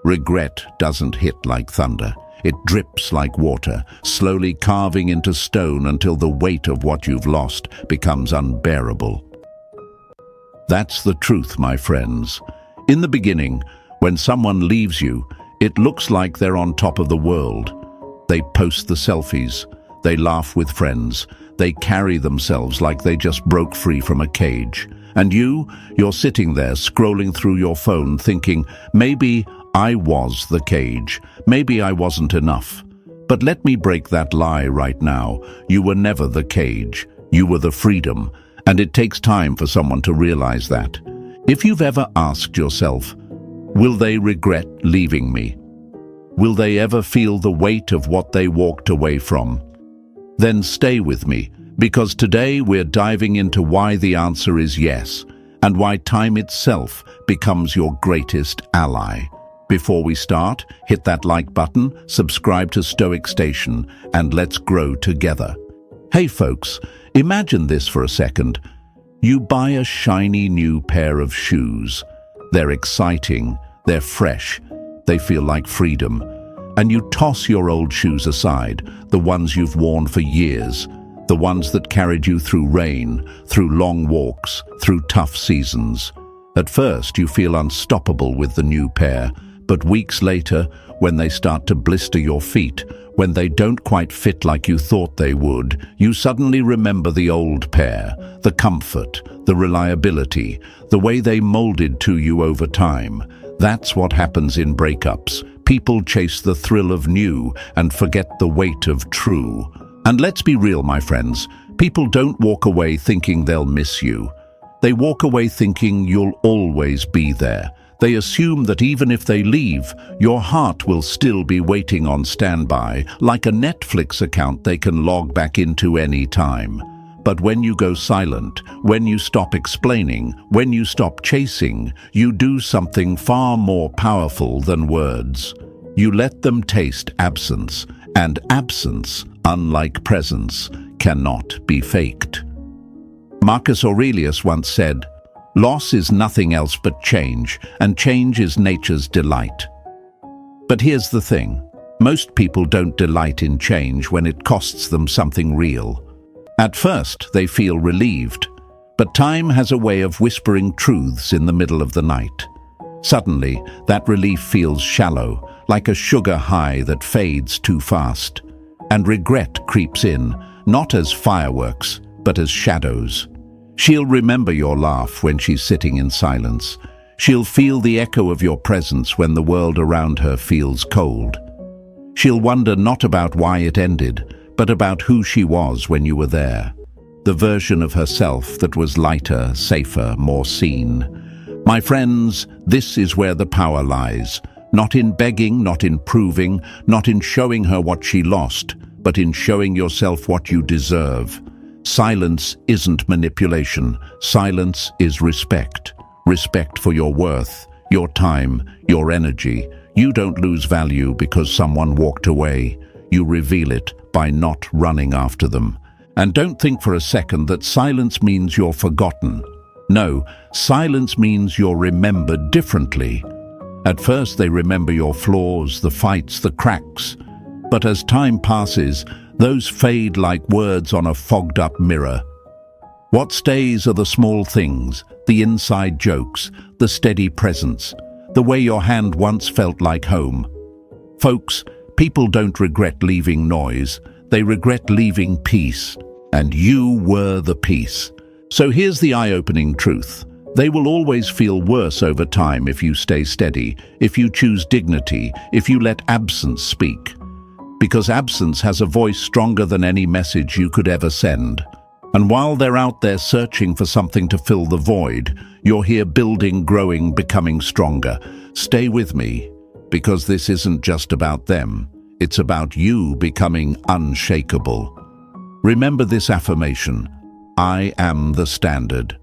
Regret doesn't hit like thunder. It drips like water, slowly carving into stone until the weight of what you've lost becomes unbearable. That's the truth, my friends. In the beginning, when someone leaves you, it looks like they're on top of the world. They post the selfies, they laugh with friends, they carry themselves like they just broke free from a cage. And you're sitting there scrolling through your phone thinking, maybe I was the cage, maybe I wasn't enough. But let me break that lie right now. You were never the cage, you were the freedom, and it takes time for someone to realize that. If you've ever asked yourself, will they regret leaving me? Will they ever feel the weight of what they walked away from? Then stay with me, because today we're diving into why the answer is yes, and why time itself becomes your greatest ally. Before we start, hit that like button, subscribe to Stoic Station, and let's grow together. Hey folks, imagine this for a second. You buy a shiny new pair of shoes. They're exciting, they're fresh, they feel like freedom. And you toss your old shoes aside, the ones you've worn for years, the ones that carried you through rain, through long walks, through tough seasons. At first, you feel unstoppable with the new pair, but weeks later, when they start to blister your feet, when they don't quite fit like you thought they would, you suddenly remember the old pair, the comfort, the reliability, the way they molded to you over time. That's what happens in breakups. People chase the thrill of new and forget the weight of true. And let's be real, my friends, people don't walk away thinking they'll miss you. They walk away thinking you'll always be there. They assume that even if they leave, your heart will still be waiting on standby, like a Netflix account they can log back into any time. But when you go silent, when you stop explaining, when you stop chasing, you do something far more powerful than words. You let them taste absence, and absence, unlike presence, cannot be faked. Marcus Aurelius once said, "Loss is nothing else but change, and change is nature's delight." But here's the thing. Most people don't delight in change when it costs them something real. At first, they feel relieved, but time has a way of whispering truths in the middle of the night. Suddenly, that relief feels shallow, like a sugar high that fades too fast. And regret creeps in, not as fireworks, but as shadows. She'll remember your laugh when she's sitting in silence. She'll feel the echo of your presence when the world around her feels cold. She'll wonder not about why it ended, but about who she was when you were there. The version of herself that was lighter, safer, more seen. My friends, this is where the power lies. Not in begging, not in proving, not in showing her what she lost, but in showing yourself what you deserve. Silence isn't manipulation. Silence is respect. Respect for your worth, your time, your energy. You don't lose value because someone walked away. You reveal it by not running after them. And don't think for a second that silence means you're forgotten. No, silence means you're remembered differently. At first they remember your flaws, the fights, the cracks. But as time passes, those fade like words on a fogged-up mirror. What stays are the small things, the inside jokes, the steady presence, the way your hand once felt like home. Folks, people don't regret leaving noise, they regret leaving peace. And you were the peace. So here's the eye-opening truth. They will always feel worse over time if you stay steady, if you choose dignity, if you let absence speak. Because absence has a voice stronger than any message you could ever send. And while they're out there searching for something to fill the void, you're here building, growing, becoming stronger. Stay with me, because this isn't just about them. It's about you becoming unshakable. Remember this affirmation: I am the standard.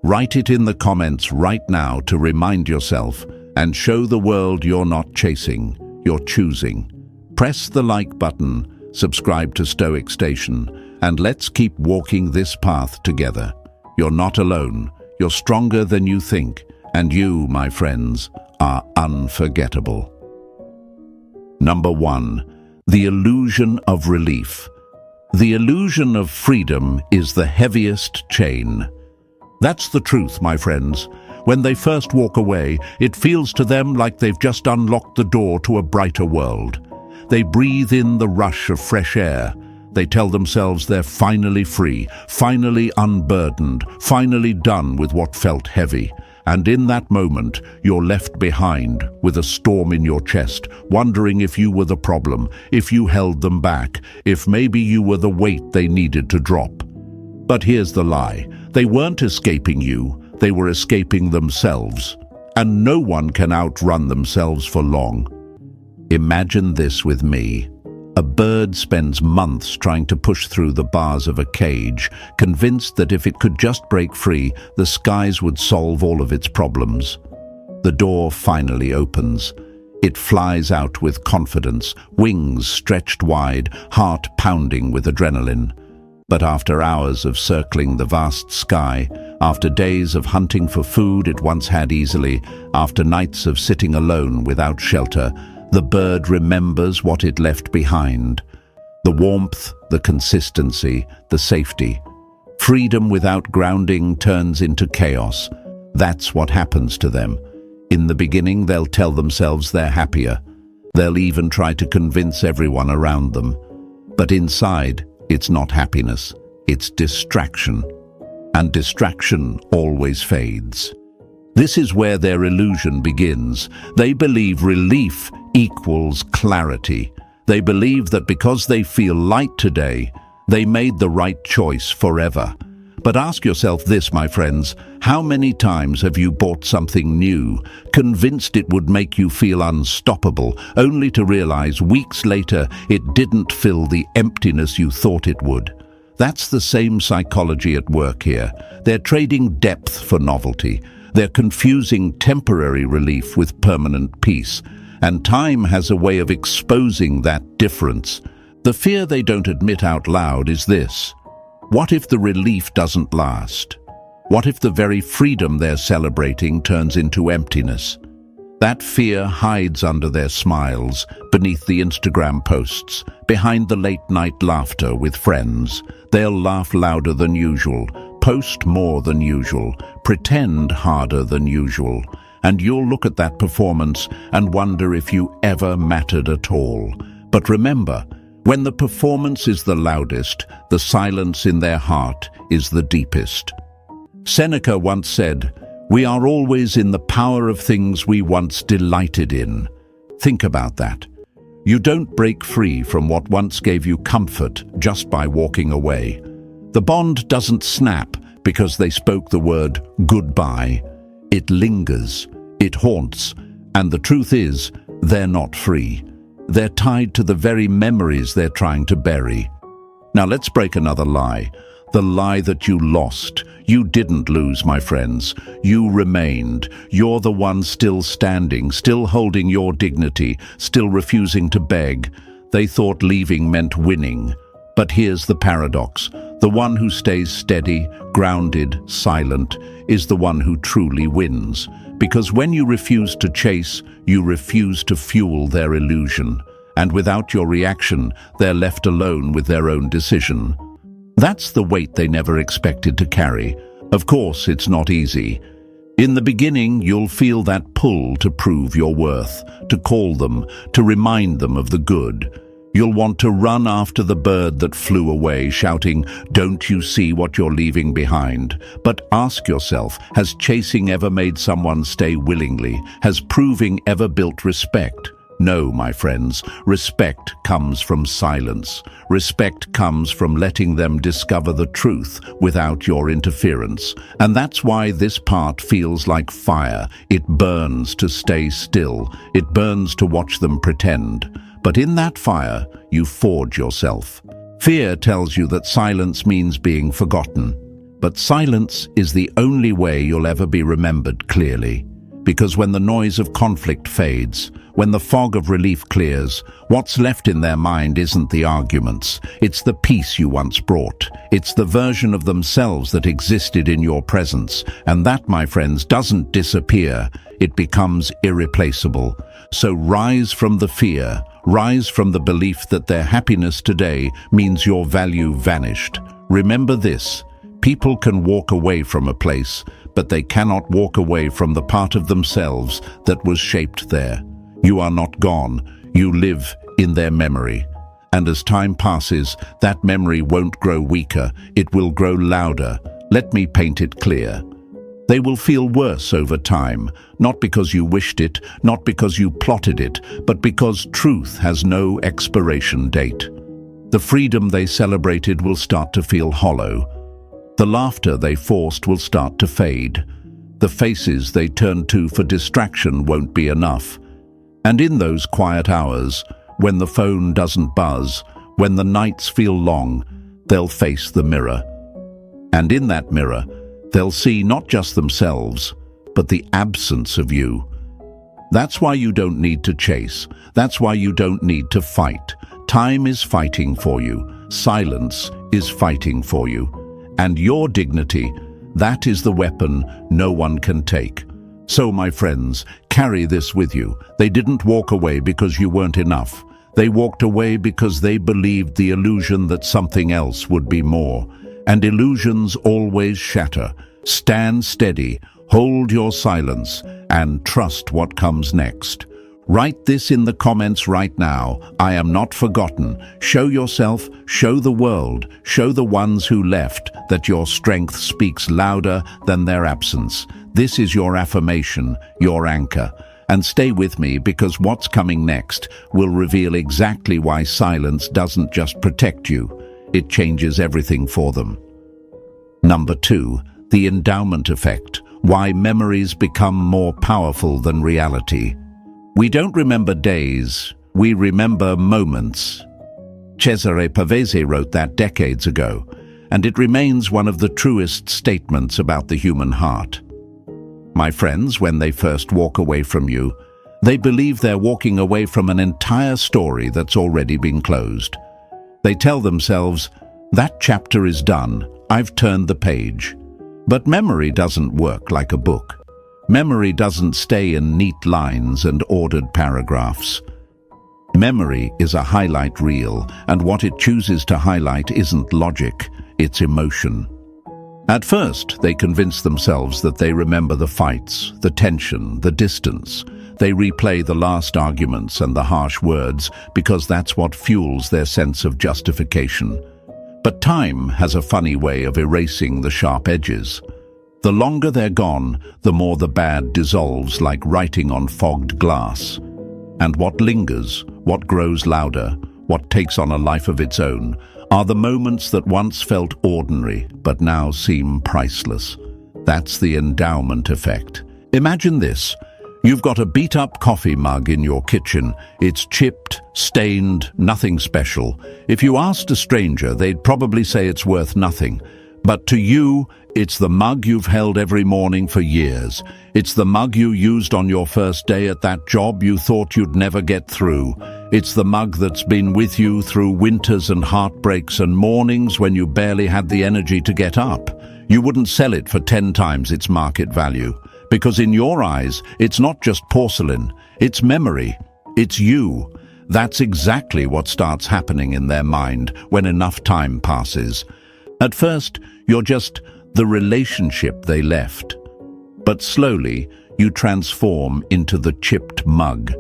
Write it in the comments right now to remind yourself and show the world you're not chasing, you're choosing. Press the like button, subscribe to Stoic Station, and let's keep walking this path together. You're not alone, you're stronger than you think, and you, my friends, are unforgettable. Number 1. The illusion of relief. The illusion of freedom is the heaviest chain. That's the truth, my friends. When they first walk away, it feels to them like they've just unlocked the door to a brighter world. They breathe in the rush of fresh air. They tell themselves they're finally free, finally unburdened, finally done with what felt heavy. And in that moment, you're left behind with a storm in your chest, wondering if you were the problem, if you held them back, if maybe you were the weight they needed to drop. But here's the lie. They weren't escaping you, they were escaping themselves. And no one can outrun themselves for long. Imagine this with me. A bird spends months trying to push through the bars of a cage, convinced that if it could just break free, the skies would solve all of its problems. The door finally opens. It flies out with confidence, wings stretched wide, heart pounding with adrenaline. But after hours of circling the vast sky, after days of hunting for food it once had easily, after nights of sitting alone without shelter, the bird remembers what it left behind. The warmth, the consistency, the safety. Freedom without grounding turns into chaos. That's what happens to them. In the beginning, they'll tell themselves they're happier. They'll even try to convince everyone around them. But inside, it's not happiness, it's distraction. And distraction always fades. This is where their illusion begins. They believe relief equals clarity. They believe that because they feel light today, they made the right choice forever. But ask yourself this, my friends, how many times have you bought something new, convinced it would make you feel unstoppable, only to realize weeks later it didn't fill the emptiness you thought it would? That's the same psychology at work here. They're trading depth for novelty. They're confusing temporary relief with permanent peace. And time has a way of exposing that difference. The fear they don't admit out loud is this. What if the relief doesn't last? What if the very freedom they're celebrating turns into emptiness? That fear hides under their smiles, beneath the Instagram posts, behind the late-night laughter with friends. They'll laugh louder than usual, post more than usual, pretend harder than usual. And you'll look at that performance and wonder if you ever mattered at all. But remember, when the performance is the loudest, the silence in their heart is the deepest. Seneca once said, "We are always in the power of things we once delighted in." Think about that. You don't break free from what once gave you comfort just by walking away. The bond doesn't snap because they spoke the word goodbye. It lingers, it haunts, and the truth is, they're not free. They're tied to the very memories they're trying to bury. Now let's break another lie. The lie that you lost. You didn't lose, my friends. You remained. You're the one still standing, still holding your dignity, still refusing to beg. They thought leaving meant winning. But here's the paradox. The one who stays steady, grounded, silent, is the one who truly wins. Because when you refuse to chase, you refuse to fuel their illusion. And without your reaction, they're left alone with their own decision. That's the weight they never expected to carry. Of course, it's not easy. In the beginning, you'll feel that pull to prove your worth, to call them, to remind them of the good. You'll want to run after the bird that flew away, shouting, "Don't you see what you're leaving behind?" But ask yourself, has chasing ever made someone stay willingly? Has proving ever built respect? No, my friends, respect comes from silence. Respect comes from letting them discover the truth without your interference. And that's why this part feels like fire. It burns to stay still. It burns to watch them pretend. But in that fire, you forge yourself. Fear tells you that silence means being forgotten. But silence is the only way you'll ever be remembered clearly. Because when the noise of conflict fades, when the fog of relief clears, what's left in their mind isn't the arguments. It's the peace you once brought. It's the version of themselves that existed in your presence. And that, my friends, doesn't disappear. It becomes irreplaceable. So rise from the fear. rise from the belief that their happiness today means your value vanished. Remember this: people can walk away from a place, but they cannot walk away from the part of themselves that was shaped there. You are not gone, you live in their memory. And as time passes, that memory won't grow weaker, it will grow louder. Let me paint it clear. They will feel worse over time, not because you wished it, not because you plotted it, but because truth has no expiration date. The freedom they celebrated will start to feel hollow. The laughter they forced will start to fade. The faces they turned to for distraction won't be enough. And in those quiet hours, when the phone doesn't buzz, when the nights feel long, they'll face the mirror. And in that mirror, they'll see not just themselves, but the absence of you. That's why you don't need to chase. That's why you don't need to fight. Time is fighting for you. Silence is fighting for you. And your dignity, that is the weapon no one can take. So, my friends, carry this with you. They didn't walk away because you weren't enough. They walked away because they believed the illusion that something else would be more. And illusions always shatter. Stand steady, hold your silence, and trust what comes next. Write this in the comments right now. I am not forgotten. Show yourself, show the world, show the ones who left that your strength speaks louder than their absence. This is your affirmation, your anchor. And stay with me, because what's coming next will reveal exactly why silence doesn't just protect you, it changes everything for them. Number 2, the endowment effect. Why memories become more powerful than reality. We don't remember days, we remember moments. Cesare Pavese wrote that decades ago, and it remains one of the truest statements about the human heart. My friends, when they first walk away from you, they believe they're walking away from an entire story that's already been closed. They tell themselves, that chapter is done, I've turned the page. But memory doesn't work like a book. Memory doesn't stay in neat lines and ordered paragraphs. Memory is a highlight reel, and what it chooses to highlight isn't logic, it's emotion. At first, they convince themselves that they remember the fights, the tension, the distance. They replay the last arguments and the harsh words because that's what fuels their sense of justification. But time has a funny way of erasing the sharp edges. The longer they're gone, the more the bad dissolves like writing on fogged glass. And what lingers, what grows louder, what takes on a life of its own, are the moments that once felt ordinary but now seem priceless. That's the endowment effect. Imagine this. You've got a beat-up coffee mug in your kitchen. It's chipped, stained, nothing special. If you asked a stranger, they'd probably say it's worth nothing. But to you, it's the mug you've held every morning for years. It's the mug you used on your first day at that job you thought you'd never get through. It's the mug that's been with you through winters and heartbreaks and mornings when you barely had the energy to get up. You wouldn't sell it for 10 times its market value. Because in your eyes, it's not just porcelain, it's memory, it's you. That's exactly what starts happening in their mind when enough time passes. At first, you're just the relationship they left. But slowly, you transform into the chipped mug,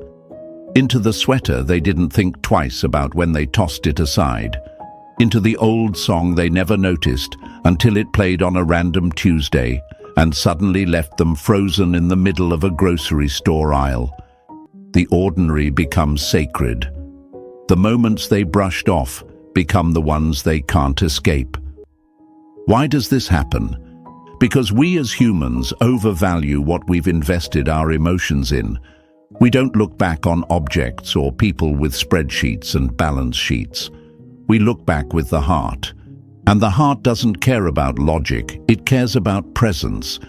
into the sweater they didn't think twice about when they tossed it aside, into the old song they never noticed until it played on a random Tuesday and suddenly left them frozen in the middle of a grocery store aisle. The ordinary becomes sacred. The moments they brushed off become the ones they can't escape. Why does this happen? Because we as humans overvalue what we've invested our emotions in. We don't look back on objects or people with spreadsheets and balance sheets. We look back with the heart. And the heart doesn't care about logic, it cares about presence.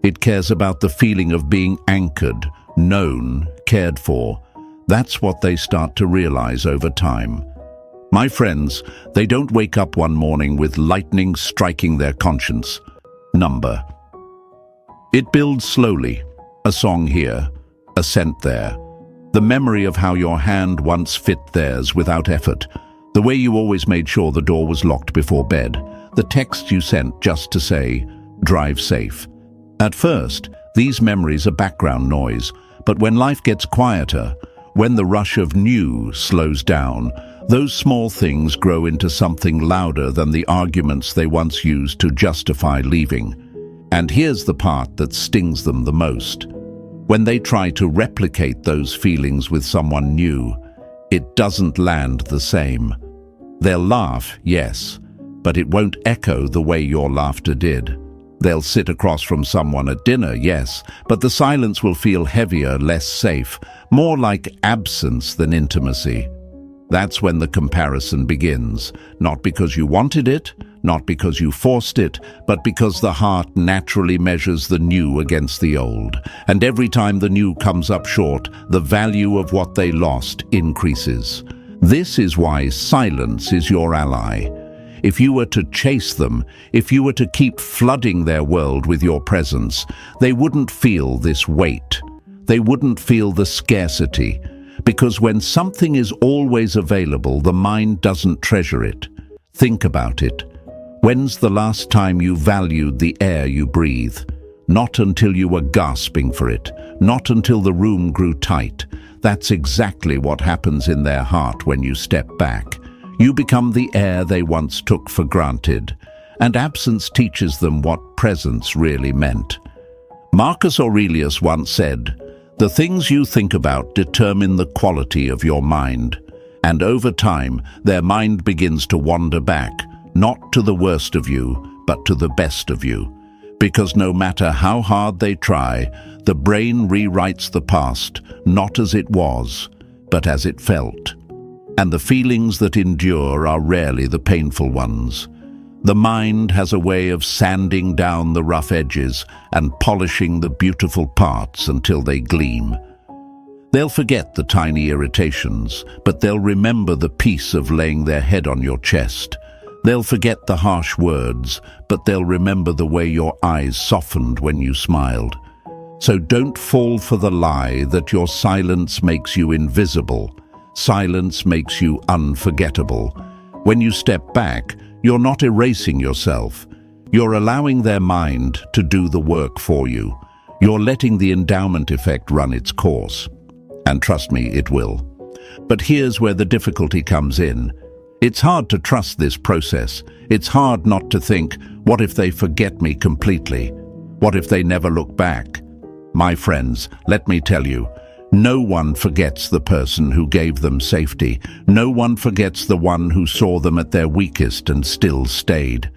It cares about the feeling of being anchored, known, cared for. That's what they start to realize over time. My friends, they don't wake up one morning with lightning striking their conscience. Number. It builds slowly, a song here, a scent there. The memory of how your hand once fit theirs without effort, the way you always made sure the door was locked before bed, the text you sent just to say, "Drive safe." At first, these memories are background noise, but when life gets quieter, when the rush of new slows down, those small things grow into something louder than the arguments they once used to justify leaving. And here's the part that stings them the most. When they try to replicate those feelings with someone new, it doesn't land the same. They'll laugh, yes, but it won't echo the way your laughter did. They'll sit across from someone at dinner, yes, but the silence will feel heavier, less safe, more like absence than intimacy. That's when the comparison begins, not because you wanted it, not because you forced it, but because the heart naturally measures the new against the old. And every time the new comes up short, the value of what they lost increases. This is why silence is your ally. If you were to chase them, if you were to keep flooding their world with your presence, they wouldn't feel this weight. They wouldn't feel the scarcity. Because when something is always available, the mind doesn't treasure it. Think about it. When's the last time you valued the air you breathe? Not until you were gasping for it, not until the room grew tight. That's exactly what happens in their heart when you step back. You become the air they once took for granted, and absence teaches them what presence really meant. Marcus Aurelius once said, "The things you think about determine the quality of your mind." And over time, their mind begins to wander back, not to the worst of you, but to the best of you. Because no matter how hard they try, the brain rewrites the past, not as it was, but as it felt. And the feelings that endure are rarely the painful ones. The mind has a way of sanding down the rough edges and polishing the beautiful parts until they gleam. They'll forget the tiny irritations, but they'll remember the peace of laying their head on your chest. They'll forget the harsh words, but they'll remember the way your eyes softened when you smiled. So don't fall for the lie that your silence makes you invisible. Silence makes you unforgettable. When you step back, you're not erasing yourself. You're allowing their mind to do the work for you. You're letting the endowment effect run its course. And trust me, it will. But here's where the difficulty comes in. It's hard to trust this process. It's hard not to think, what if they forget me completely? What if they never look back? My friends, let me tell you, no one forgets the person who gave them safety. No one forgets the one who saw them at their weakest and still stayed.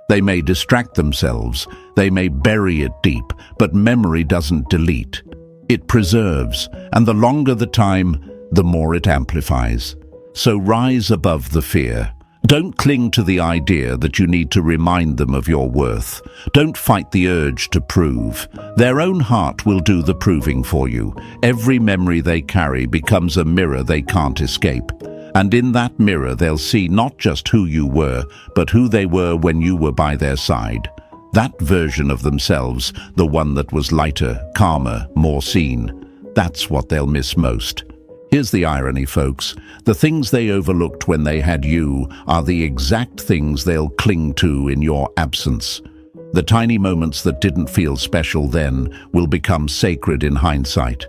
They may distract themselves, they may bury it deep, but memory doesn't delete. It preserves, and the longer the time, the more it amplifies. So rise above the fear. Don't cling to the idea that you need to remind them of your worth. Don't fight the urge to prove. Their own heart will do the proving for you. Every memory they carry becomes a mirror they can't escape. And in that mirror they'll see not just who you were, but who they were when you were by their side. That version of themselves, the one that was lighter, calmer, more seen, that's what they'll miss most. Here's the irony, folks. The things they overlooked when they had you are the exact things they'll cling to in your absence. The tiny moments that didn't feel special then will become sacred in hindsight.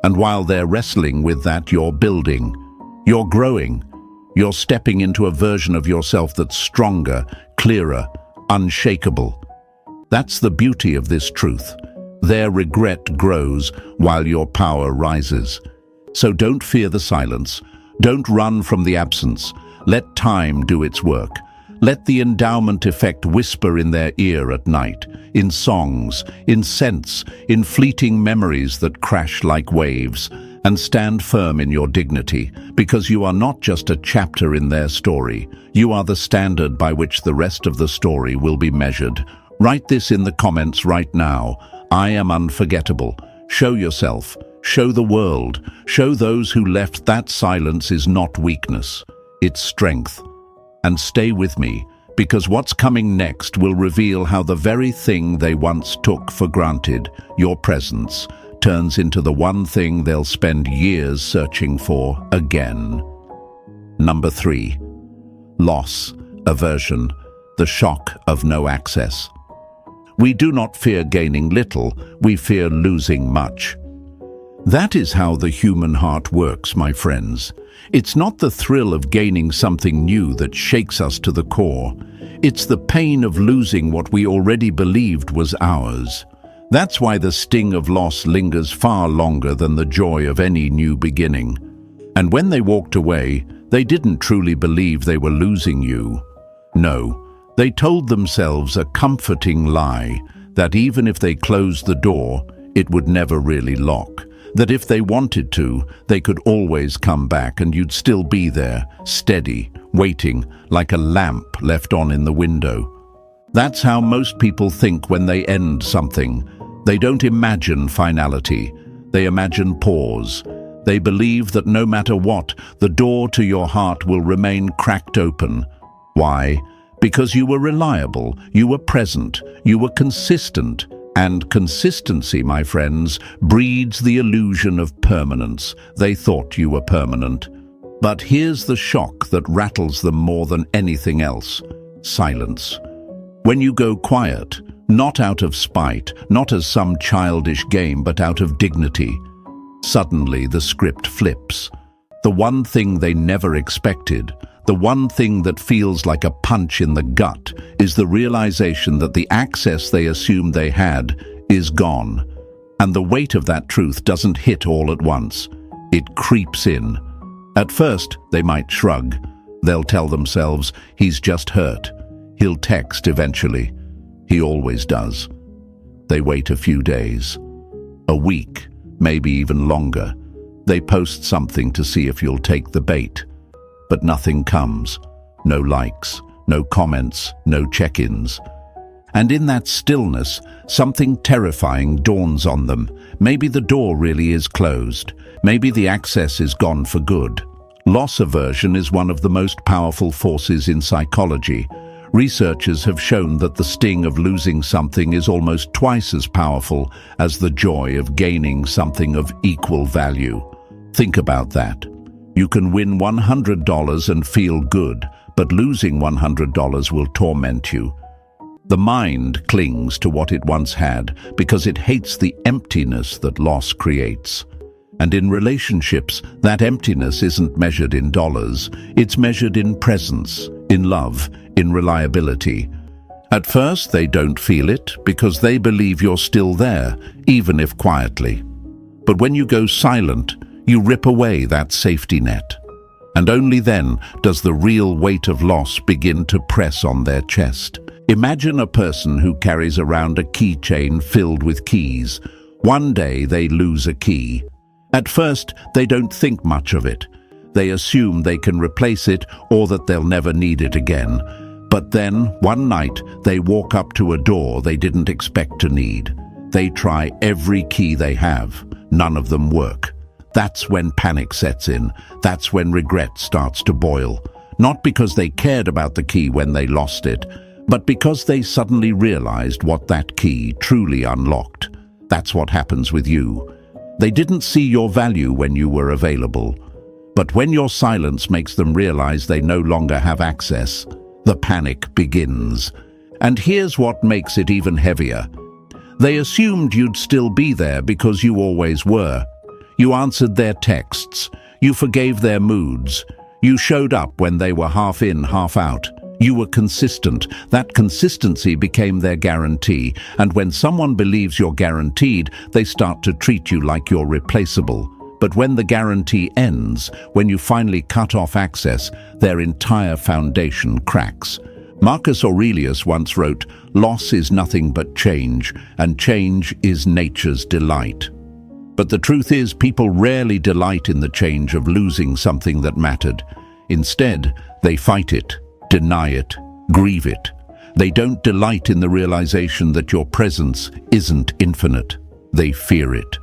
And while they're wrestling with that, you're building. You're growing. You're stepping into a version of yourself that's stronger, clearer, unshakable. That's the beauty of this truth. Their regret grows while your power rises. So don't fear the silence. Don't run from the absence. Let time do its work. Let the endowment effect whisper in their ear at night, in songs, in scents, in fleeting memories that crash like waves. And stand firm in your dignity, because you are not just a chapter in their story. You are the standard by which the rest of the story will be measured. Write this in the comments right now. I am unforgettable. Show yourself. Show the world. Show those who left that silence is not weakness. It's strength. And stay with me, because what's coming next will reveal how the very thing they once took for granted, your presence, turns into the one thing they'll spend years searching for again. Number 3. Loss, aversion, the shock of no access. We do not fear gaining little, we fear losing much. That is how the human heart works, my friends. It's not the thrill of gaining something new that shakes us to the core. It's the pain of losing what we already believed was ours. That's why the sting of loss lingers far longer than the joy of any new beginning. And when they walked away, they didn't truly believe they were losing you. No, they told themselves a comforting lie, that even if they closed the door, it would never really lock. That if they wanted to, they could always come back and you'd still be there, steady, waiting, like a lamp left on in the window. That's how most people think when they end something. They don't imagine finality. They imagine pause. They believe that no matter what, the door to your heart will remain cracked open. Why? Because you were reliable, you were present, you were consistent. And consistency, my friends, breeds the illusion of permanence. They thought you were permanent. But here's the shock that rattles them more than anything else: silence. When you go quiet, not out of spite, not as some childish game, but out of dignity, suddenly the script flips. The one thing they never expected, the one thing that feels like a punch in the gut, is the realization that the access they assumed they had is gone. And the weight of that truth doesn't hit all at once. It creeps in. At first, they might shrug. They'll tell themselves, he's just hurt. He'll text eventually. He always does. They wait a few days, a week, maybe even longer. They post something to see if you'll take the bait. But nothing comes. No likes, no comments, no check-ins. And in that stillness, something terrifying dawns on them. Maybe the door really is closed. Maybe the access is gone for good. Loss aversion is one of the most powerful forces in psychology. Researchers have shown that the sting of losing something is almost twice as powerful as the joy of gaining something of equal value. Think about that. You can win $100 and feel good, but losing $100 will torment you. The mind clings to what it once had because it hates the emptiness that loss creates. And in relationships, that emptiness isn't measured in dollars. It's measured in presence, in love, in reliability. At first, they don't feel it because they believe you're still there, even if quietly. But when you go silent, you rip away that safety net. And only then does the real weight of loss begin to press on their chest. Imagine a person who carries around a keychain filled with keys. One day they lose a key. At first, they don't think much of it. They assume they can replace it or that they'll never need it again. But then, one night, they walk up to a door they didn't expect to need. They try every key they have. None of them work. That's when panic sets in. That's when regret starts to boil. Not because they cared about the key when they lost it, but because they suddenly realized what that key truly unlocked. That's what happens with you. They didn't see your value when you were available. But when your silence makes them realize they no longer have access, the panic begins. And here's what makes it even heavier. They assumed you'd still be there because you always were. You answered their texts. You forgave their moods. You showed up when they were half in, half out. You were consistent. That consistency became their guarantee. And when someone believes you're guaranteed, they start to treat you like you're replaceable. But when the guarantee ends, when you finally cut off access, their entire foundation cracks. Marcus Aurelius once wrote, "Loss is nothing but change, and change is nature's delight." But the truth is, people rarely delight in the change of losing something that mattered. Instead, they fight it, deny it, grieve it. They don't delight in the realization that your presence isn't infinite. They fear it.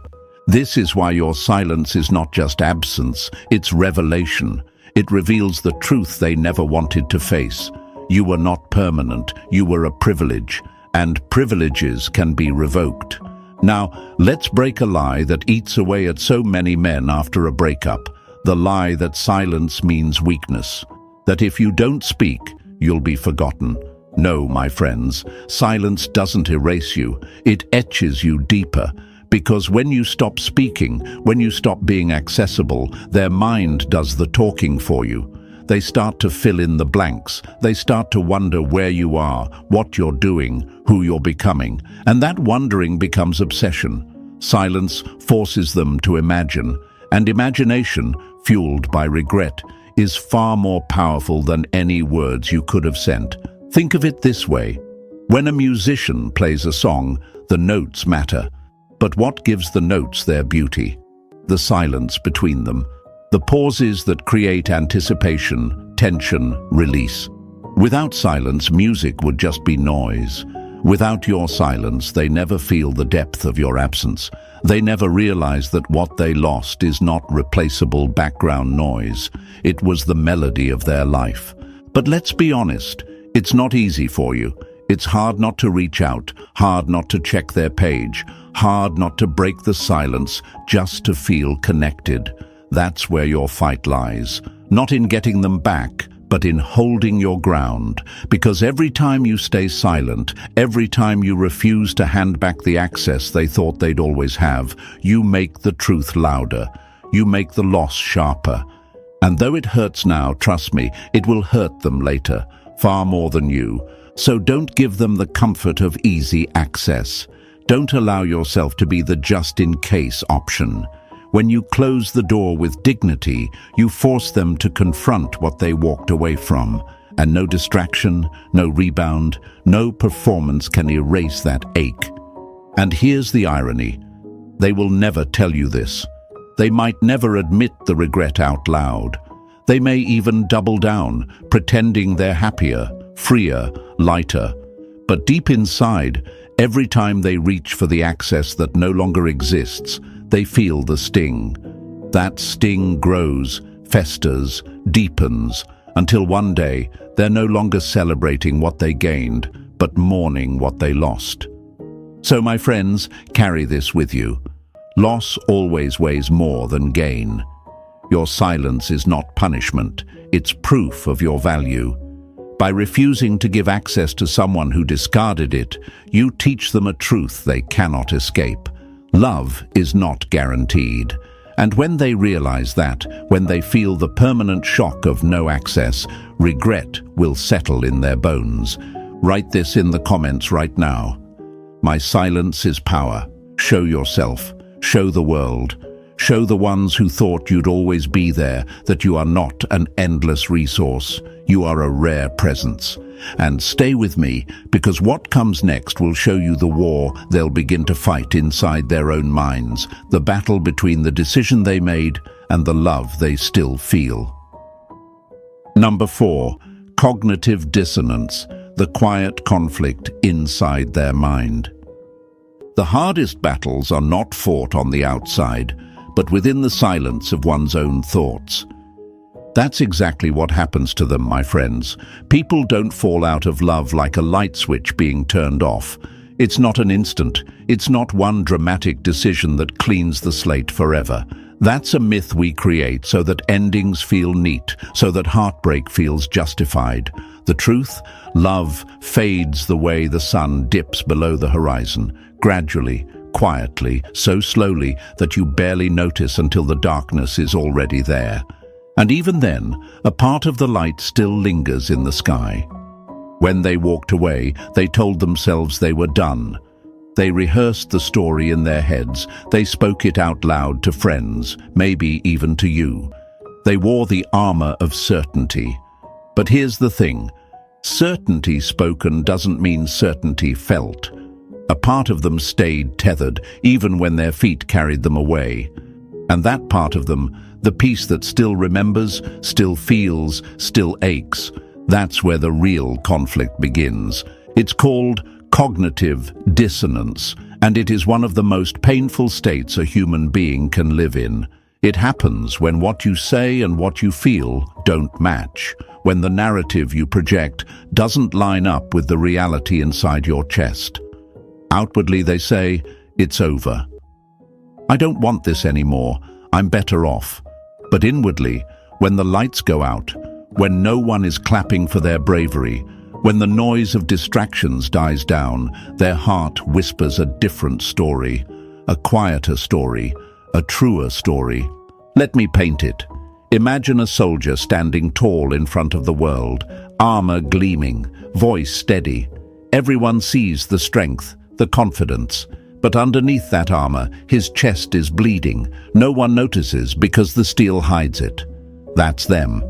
This is why your silence is not just absence, it's revelation. It reveals the truth they never wanted to face. You were not permanent, you were a privilege, and privileges can be revoked. Now, let's break a lie that eats away at so many men after a breakup. The lie that silence means weakness. That if you don't speak, you'll be forgotten. No, my friends, silence doesn't erase you. It etches you deeper. Because when you stop speaking, when you stop being accessible, their mind does the talking for you. They start to fill in the blanks. They start to wonder where you are, what you're doing, who you're becoming. And that wondering becomes obsession. Silence forces them to imagine. And imagination, fueled by regret, is far more powerful than any words you could have sent. Think of it this way. When a musician plays a song, the notes matter. But what gives the notes their beauty? The silence between them. The pauses that create anticipation, tension, release. Without silence, music would just be noise. Without your silence, they never feel the depth of your absence. They never realize that what they lost is not replaceable background noise. It was the melody of their life. But let's be honest, it's not easy for you. It's hard not to reach out, hard not to check their page, hard not to break the silence just to feel connected. That's where your fight lies. Not in getting them back, but in holding your ground. Because every time you stay silent, every time you refuse to hand back the access they thought they'd always have, you make the truth louder. You make the loss sharper. And though it hurts now, trust me, it will hurt them later, far more than you. So don't give them the comfort of easy access. Don't allow yourself to be the just-in-case option. When you close the door with dignity, you force them to confront what they walked away from. And no distraction, no rebound, no performance can erase that ache. And here's the irony. They will never tell you this. They might never admit the regret out loud. They may even double down, pretending they're happier, freer, lighter. But deep inside, every time they reach for the access that no longer exists, they feel the sting. That sting grows, festers, deepens, until one day they're no longer celebrating what they gained, but mourning what they lost. So, my friends, carry this with you. Loss always weighs more than gain. Your silence is not punishment, it's proof of your value. By refusing to give access to someone who discarded it, you teach them a truth they cannot escape. Love is not guaranteed. And when they realize that, when they feel the permanent shock of no access, regret will settle in their bones. Write this in the comments right now. My silence is power. Show yourself. Show the world. Show the ones who thought you'd always be there that you are not an endless resource. You are a rare presence. And stay with me, because what comes next will show you the war they'll begin to fight inside their own minds, the battle between the decision they made and the love they still feel. Number 4, cognitive dissonance, the quiet conflict inside their mind. The hardest battles are not fought on the outside, but within the silence of one's own thoughts. That's exactly what happens to them, my friends. People don't fall out of love like a light switch being turned off. It's not an instant. It's not one dramatic decision that cleans the slate forever. That's a myth we create so that endings feel neat, so that heartbreak feels justified. The truth? Love fades the way the sun dips below the horizon, gradually, quietly, so slowly that you barely notice until the darkness is already there. And even then, a part of the light still lingers in the sky. When they walked away, they told themselves they were done. They rehearsed the story in their heads. They spoke it out loud to friends, maybe even to you. They wore the armor of certainty. But here's the thing. Certainty spoken doesn't mean certainty felt. A part of them stayed tethered, even when their feet carried them away. And that part of them, the piece that still remembers, still feels, still aches, that's where the real conflict begins. It's called cognitive dissonance, and it is one of the most painful states a human being can live in. It happens when what you say and what you feel don't match, when the narrative you project doesn't line up with the reality inside your chest. Outwardly they say, It's over. I don't want this anymore. I'm better off. But inwardly, when the lights go out, when no one is clapping for their bravery, when the noise of distractions dies down, their heart whispers a different story, a quieter story, a truer story. Let me paint it. Imagine a soldier standing tall in front of the world, armor gleaming, voice steady. Everyone sees the strength, the confidence, but underneath that armor, his chest is bleeding. No one notices because the steel hides it. That's them.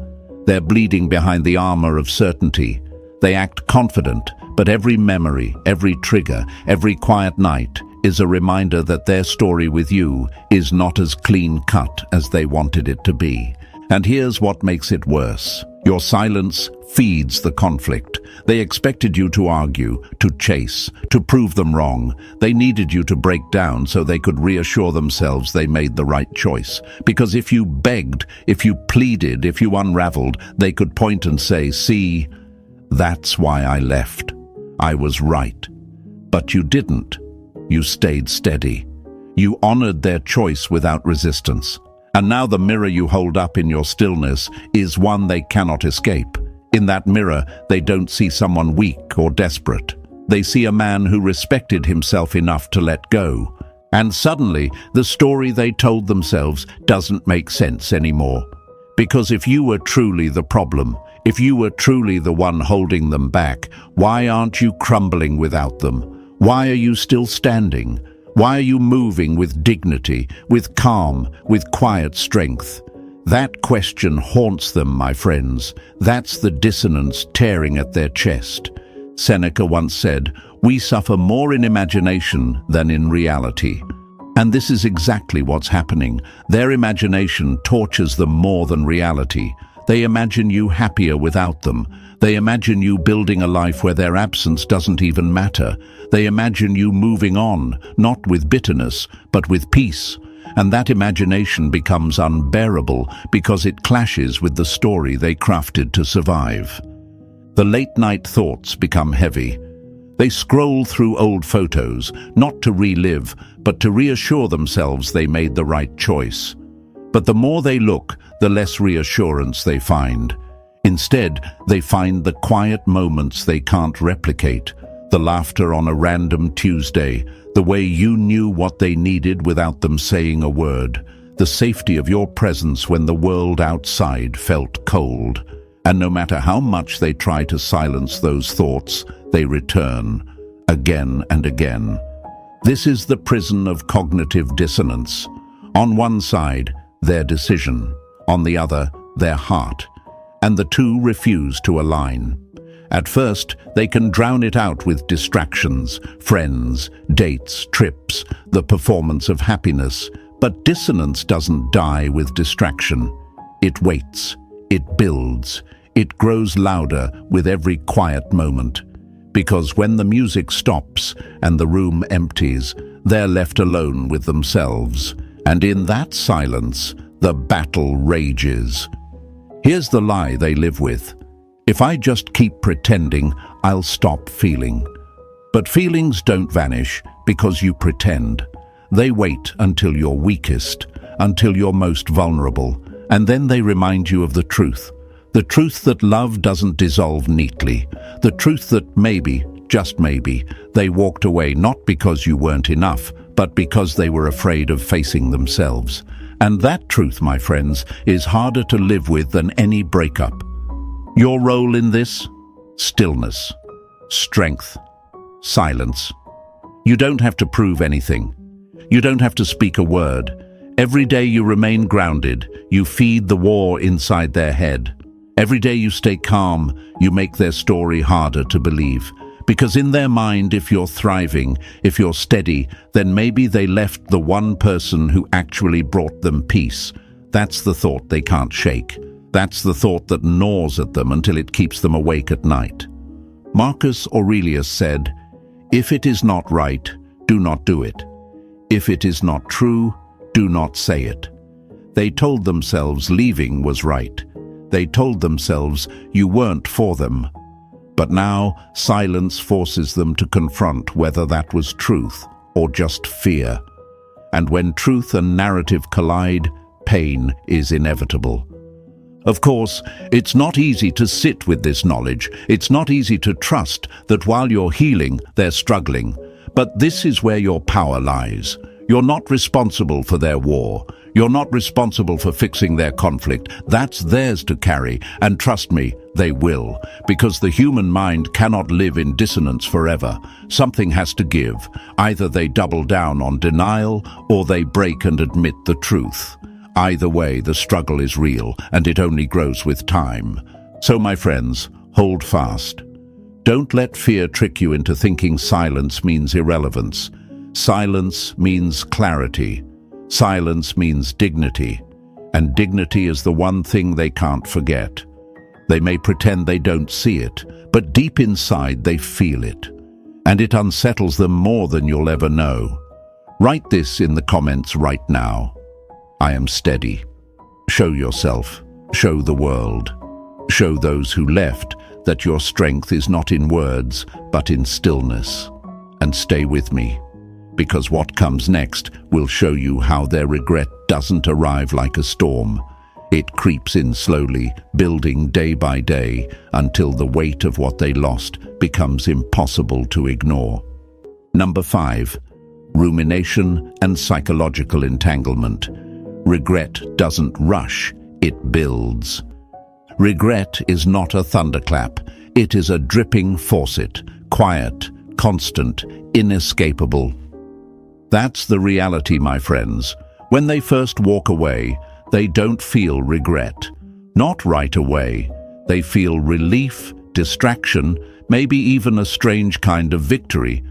They're bleeding behind the armor of certainty. They act confident, but every memory, every trigger, every quiet night is a reminder that their story with you is not as clean-cut as they wanted it to be. And here's what makes it worse. Your silence feeds the conflict. They expected you to argue, to chase, to prove them wrong. They needed you to break down so they could reassure themselves they made the right choice. Because if you begged, if you pleaded, if you unraveled, they could point and say, "See, that's why I left. I was right." But you didn't. You stayed steady. You honored their choice without resistance. And now the mirror you hold up in your stillness is one they cannot escape. In that mirror, they don't see someone weak or desperate. They see a man who respected himself enough to let go. And suddenly, the story they told themselves doesn't make sense anymore. Because if you were truly the problem, if you were truly the one holding them back, why aren't you crumbling without them? Why are you still standing? Why are you moving with dignity, with calm, with quiet strength? That question haunts them, my friends. That's the dissonance tearing at their chest. Seneca once said, "We suffer more in imagination than in reality." And this is exactly what's happening. Their imagination tortures them more than reality. They imagine you happier without them. They imagine you building a life where their absence doesn't even matter. They imagine you moving on, not with bitterness, but with peace. And that imagination becomes unbearable because it clashes with the story they crafted to survive. The late-night thoughts become heavy. They scroll through old photos, not to relive, but to reassure themselves they made the right choice. But the more they look, the less reassurance they find. Instead, they find the quiet moments they can't replicate, the laughter on a random Tuesday, the way you knew what they needed without them saying a word, the safety of your presence when the world outside felt cold. And no matter how much they try to silence those thoughts, they return, again and again. This is the prison of cognitive dissonance. On one side, their decision, on the other, their heart, and the two refuse to align. At first, they can drown it out with distractions, friends, dates, trips, the performance of happiness, but dissonance doesn't die with distraction. It waits, it builds, it grows louder with every quiet moment. Because when the music stops and the room empties, they're left alone with themselves. And in that silence, the battle rages. Here's the lie they live with. If I just keep pretending, I'll stop feeling. But feelings don't vanish because you pretend. They wait until you're weakest, until you're most vulnerable, and then they remind you of the truth. The truth that love doesn't dissolve neatly. The truth that maybe, just maybe, they walked away not because you weren't enough, but because they were afraid of facing themselves. And that truth, my friends, is harder to live with than any breakup. Your role in this? Stillness, strength, silence. You don't have to prove anything. You don't have to speak a word. Every day you remain grounded, you feed the war inside their head. Every day you stay calm, you make their story harder to believe. Because in their mind, if you're thriving, if you're steady, then maybe they left the one person who actually brought them peace. That's the thought they can't shake. That's the thought that gnaws at them until it keeps them awake at night. Marcus Aurelius said, "If it is not right, do not do it. If it is not true, do not say it." They told themselves leaving was right. They told themselves you weren't for them. But now silence forces them to confront whether that was truth or just fear. And when truth and narrative collide, pain is inevitable. Of course, it's not easy to sit with this knowledge. It's not easy to trust that while you're healing, they're struggling. But this is where your power lies. You're not responsible for their war. You're not responsible for fixing their conflict. That's theirs to carry, and trust me, they will, because the human mind cannot live in dissonance forever. Something has to give. Either they double down on denial, or they break and admit the truth. Either way, the struggle is real, and it only grows with time. So, my friends, hold fast. Don't let fear trick you into thinking silence means irrelevance. Silence means clarity. Silence means dignity. And dignity is the one thing they can't forget. They may pretend they don't see it, but deep inside they feel it. And it unsettles them more than you'll ever know. Write this in the comments right now. I am steady. Show yourself. Show the world. Show those who left that your strength is not in words, but in stillness. And stay with me, because what comes next will show you how their regret doesn't arrive like a storm. It creeps in slowly, building day by day, until the weight of what they lost becomes impossible to ignore. Number 5. Rumination and psychological entanglement. Regret doesn't rush, it builds. Regret is not a thunderclap. It is a dripping faucet, quiet, constant, inescapable. That's the reality, my friends. When they first walk away, they don't feel regret. Not right away. They feel relief, distraction, maybe even a strange kind of victory.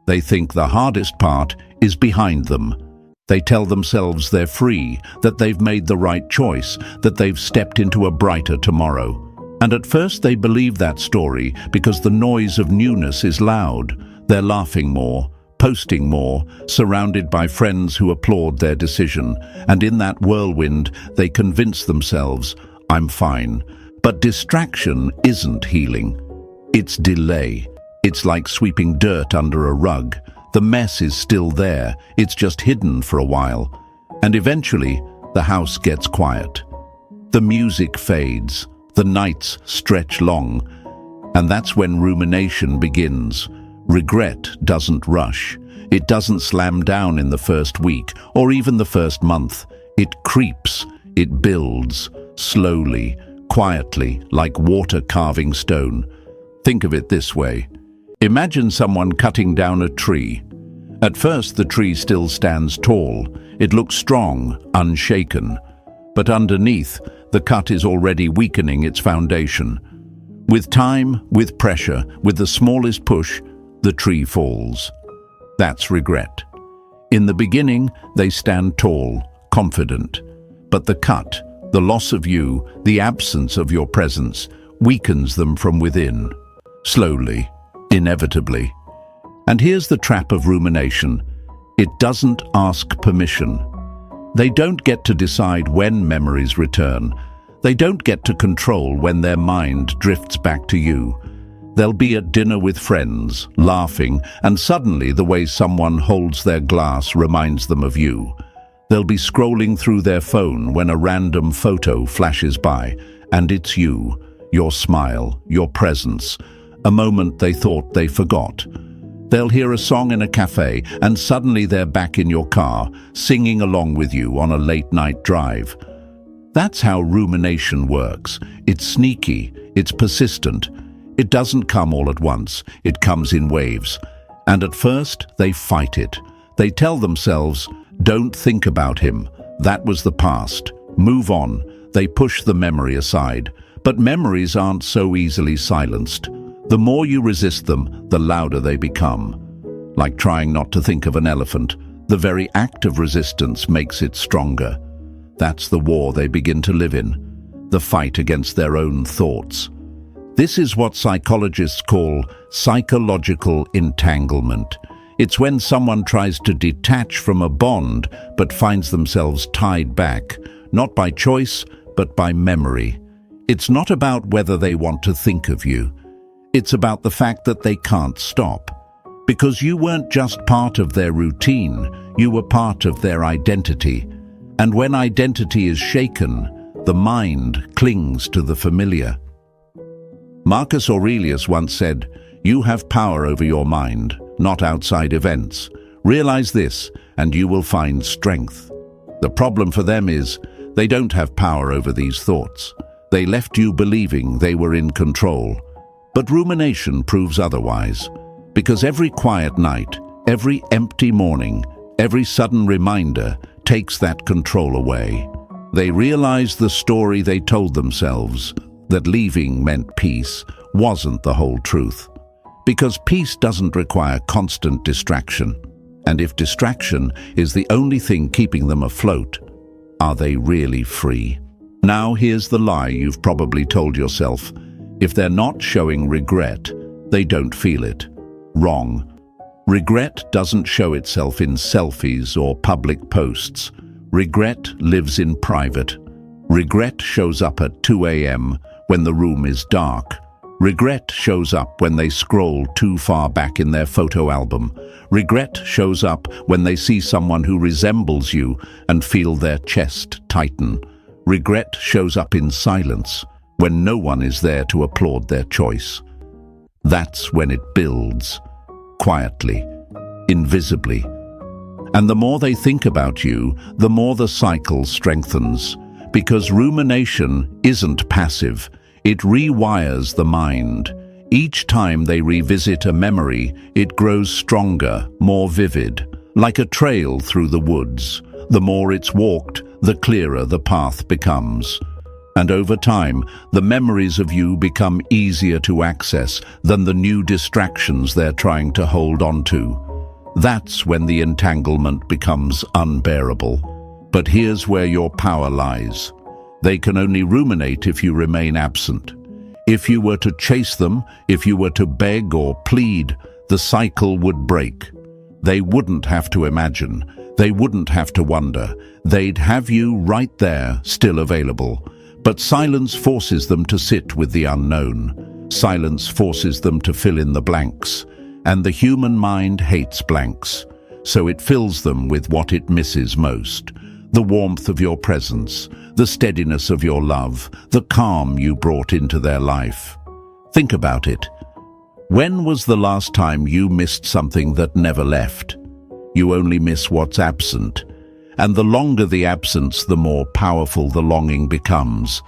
They think the hardest part is behind them. They tell themselves they're free, that they've made the right choice, that they've stepped into a brighter tomorrow. And at first they believe that story because the noise of newness is loud. They're laughing more, posting more, surrounded by friends who applaud their decision. And in that whirlwind, they convince themselves, I'm fine. But distraction isn't healing. It's delay. It's like sweeping dirt under a rug. The mess is still there, it's just hidden for a while. And eventually, the house gets quiet. The music fades, the nights stretch long, and that's when rumination begins. Regret doesn't rush. It doesn't slam down in the first week, or even the first month. It creeps, it builds, slowly, quietly, like water carving stone. Think of it this way. Imagine someone cutting down a tree. At first, the tree still stands tall. It looks strong, unshaken. But underneath, the cut is already weakening its foundation. With time, with pressure, with the smallest push, the tree falls. That's regret. In the beginning, they stand tall, confident. But the cut, the loss of you, the absence of your presence, weakens them from within. Slowly, inevitably. And here's the trap of rumination. It doesn't ask permission. They don't get to decide when memories return. They don't get to control when their mind drifts back to you. They'll be at dinner with friends, laughing, and suddenly the way someone holds their glass reminds them of you. They'll be scrolling through their phone when a random photo flashes by, and it's you, your smile, your presence, a moment they thought they forgot. They'll hear a song in a cafe, and suddenly they're back in your car, singing along with you on a late-night drive. That's how rumination works. It's sneaky, it's persistent. It doesn't come all at once, it comes in waves. And at first, they fight it. They tell themselves, don't think about him. That was the past. Move on. They push the memory aside. But memories aren't so easily silenced. The more you resist them, the louder they become. Like trying not to think of an elephant, the very act of resistance makes it stronger. That's the war they begin to live in, the fight against their own thoughts. This is what psychologists call psychological entanglement. It's when someone tries to detach from a bond but finds themselves tied back, not by choice, but by memory. It's not about whether they want to think of you. It's about the fact that they can't stop. Because you weren't just part of their routine, you were part of their identity. And when identity is shaken, the mind clings to the familiar. Marcus Aurelius once said, "You have power over your mind, not outside events. Realize this, and you will find strength." The problem for them is, they don't have power over these thoughts. They left you believing they were in control. But rumination proves otherwise, because every quiet night, every empty morning, every sudden reminder takes that control away. They realize the story they told themselves, that leaving meant peace, wasn't the whole truth. Because peace doesn't require constant distraction. And if distraction is the only thing keeping them afloat, are they really free? Now here's the lie you've probably told yourself. If they're not showing regret, they don't feel it. Wrong. Regret doesn't show itself in selfies or public posts. Regret lives in private. Regret shows up at 2 a.m. when the room is dark. Regret shows up when they scroll too far back in their photo album. Regret shows up when they see someone who resembles you and feel their chest tighten. Regret shows up in silence, when no one is there to applaud their choice. That's when it builds, quietly, invisibly. And the more they think about you, the more the cycle strengthens. Because rumination isn't passive, it rewires the mind. Each time they revisit a memory, it grows stronger, more vivid, like a trail through the woods. The more it's walked, the clearer the path becomes. And over time, the memories of you become easier to access than the new distractions they're trying to hold on to. That's when the entanglement becomes unbearable. But here's where your power lies. They can only ruminate if you remain absent. If you were to chase them, if you were to beg or plead, the cycle would break. They wouldn't have to imagine. They wouldn't have to wonder. They'd have you right there, still available. But silence forces them to sit with the unknown. Silence forces them to fill in the blanks. And the human mind hates blanks. So it fills them with what it misses most. The warmth of your presence, the steadiness of your love, the calm you brought into their life. Think about it. When was the last time you missed something that never left? You only miss what's absent. And the longer the absence, the more powerful the longing becomes.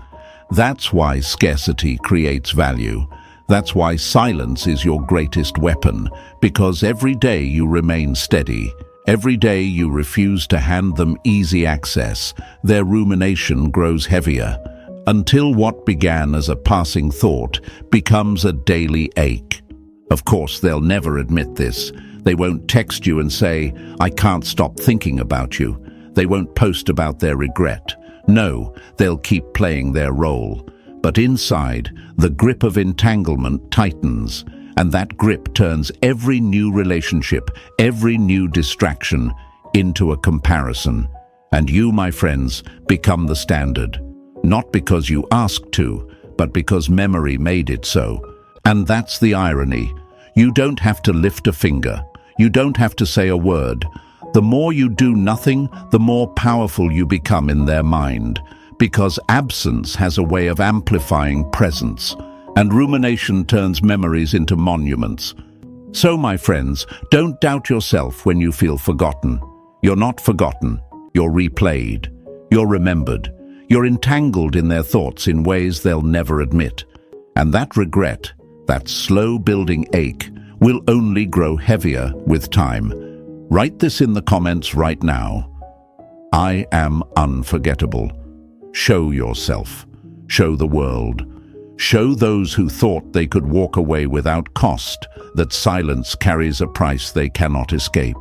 That's why scarcity creates value. That's why silence is your greatest weapon, because every day you remain steady. Every day you refuse to hand them easy access, their rumination grows heavier, until what began as a passing thought becomes a daily ache. Of course, they'll never admit this. They won't text you and say, "I can't stop thinking about you." They won't post about their regret. No, they'll keep playing their role. But inside, the grip of entanglement tightens, and that grip turns every new relationship, every new distraction, into a comparison. And you, my friends, become the standard. Not because you asked to, but because memory made it so. And that's the irony. You don't have to lift a finger. You don't have to say a word. The more you do nothing, the more powerful you become in their mind. Because absence has a way of amplifying presence, and rumination turns memories into monuments. So, my friends, don't doubt yourself when you feel forgotten. You're not forgotten. You're replayed. You're remembered. You're entangled in their thoughts in ways they'll never admit. And that regret, that slow-building ache, will only grow heavier with time. Write this in the comments right now. I am unforgettable. Show yourself. Show the world. Show those who thought they could walk away without cost that silence carries a price they cannot escape.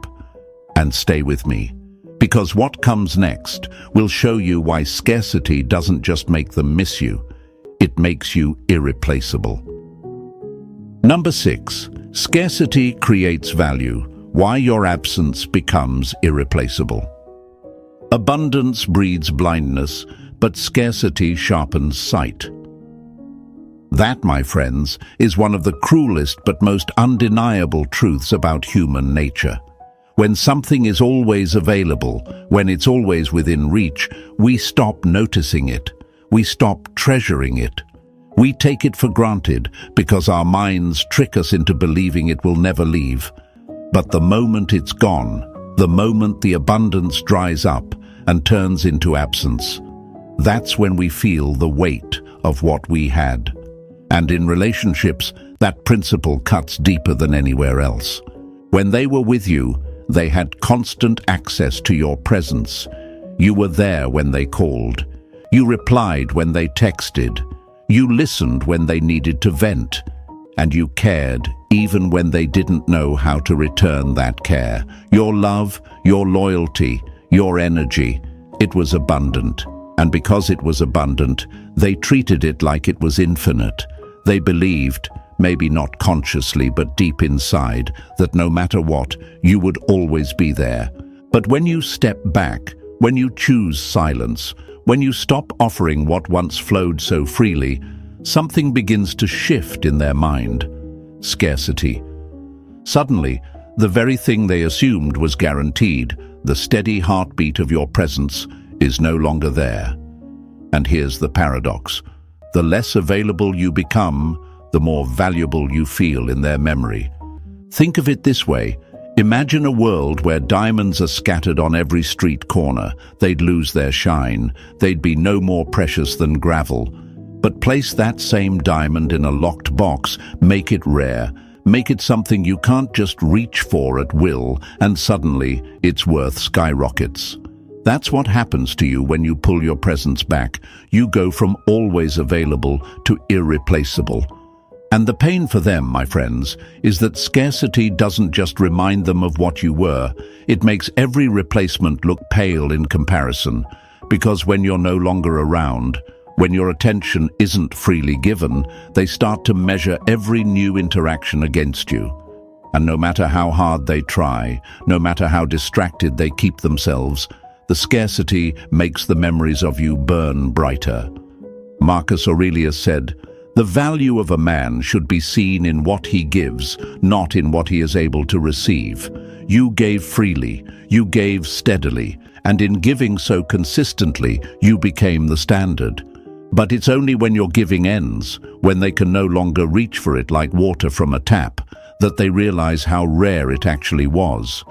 And stay with me, because what comes next will show you why scarcity doesn't just make them miss you, it makes you irreplaceable. Number 6. Scarcity creates value. Why your absence becomes irreplaceable. Abundance breeds blindness, but scarcity sharpens sight. That, my friends, is one of the cruelest but most undeniable truths about human nature. When something is always available, when it's always within reach, we stop noticing it. We stop treasuring it. We take it for granted because our minds trick us into believing it will never leave. But the moment it's gone, the moment the abundance dries up and turns into absence, that's when we feel the weight of what we had. And in relationships, that principle cuts deeper than anywhere else. When they were with you, they had constant access to your presence. You were there when they called. You replied when they texted. You listened when they needed to vent. And you cared even when they didn't know how to return that care. Your love, your loyalty, your energy, it was abundant. And because it was abundant, they treated it like it was infinite. They believed, maybe not consciously but deep inside, that no matter what, you would always be there. But when you step back, when you choose silence, when you stop offering what once flowed so freely, something begins to shift in their mind. Scarcity. Suddenly, the very thing they assumed was guaranteed, the steady heartbeat of your presence, is no longer there. And here's the paradox. The less available you become, the more valuable you feel in their memory. Think of it this way. Imagine a world where diamonds are scattered on every street corner. They'd lose their shine. They'd be no more precious than gravel. But place that same diamond in a locked box, make it rare, make it something you can't just reach for at will, and suddenly its worth skyrockets. That's what happens to you when you pull your presence back. You go from always available to irreplaceable. And the pain for them, my friends, is that scarcity doesn't just remind them of what you were. It makes every replacement look pale in comparison. Because when you're no longer around, when your attention isn't freely given, they start to measure every new interaction against you. And no matter how hard they try, no matter how distracted they keep themselves, the scarcity makes the memories of you burn brighter. Marcus Aurelius said, "The value of a man should be seen in what he gives, not in what he is able to receive." You gave freely, you gave steadily, and in giving so consistently, you became the standard. But it's only when your giving ends, when they can no longer reach for it like water from a tap, that they realize how rare it actually was.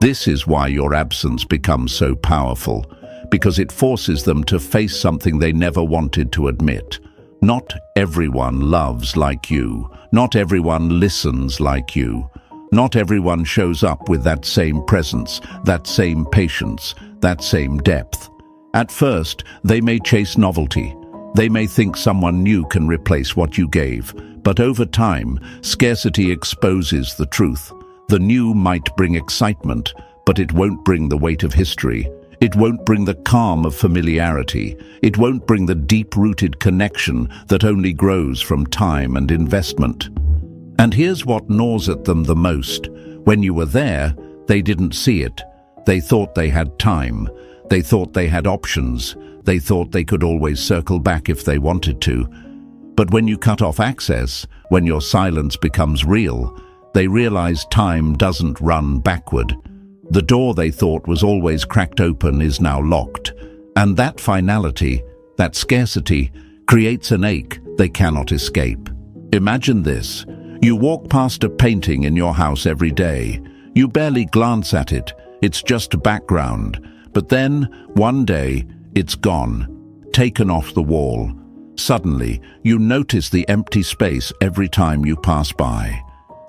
This is why your absence becomes so powerful, because it forces them to face something they never wanted to admit. Not everyone loves like you. Not everyone listens like you. Not everyone shows up with that same presence, that same patience, that same depth. At first, they may chase novelty. They may think someone new can replace what you gave. But over time, scarcity exposes the truth. The new might bring excitement, but it won't bring the weight of history. It won't bring the calm of familiarity. It won't bring the deep-rooted connection that only grows from time and investment. And here's what gnaws at them the most. When you were there, they didn't see it. They thought they had time. They thought they had options. They thought they could always circle back if they wanted to. But when you cut off access, when your silence becomes real, they realize time doesn't run backward. The door they thought was always cracked open is now locked. And that finality, that scarcity, creates an ache they cannot escape. Imagine this. You walk past a painting in your house every day. You barely glance at it. It's just background. But then, one day, it's gone, taken off the wall. Suddenly, you notice the empty space every time you pass by.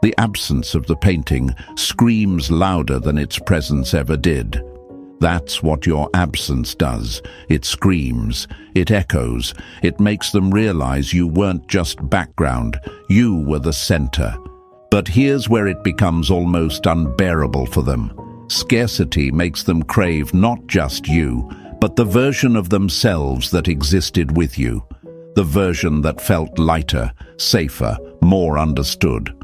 The absence of the painting screams louder than its presence ever did. That's what your absence does. It screams, it echoes, it makes them realize you weren't just background, you were the center. But here's where it becomes almost unbearable for them. Scarcity makes them crave not just you, but the version of themselves that existed with you. The version that felt lighter, safer, more understood.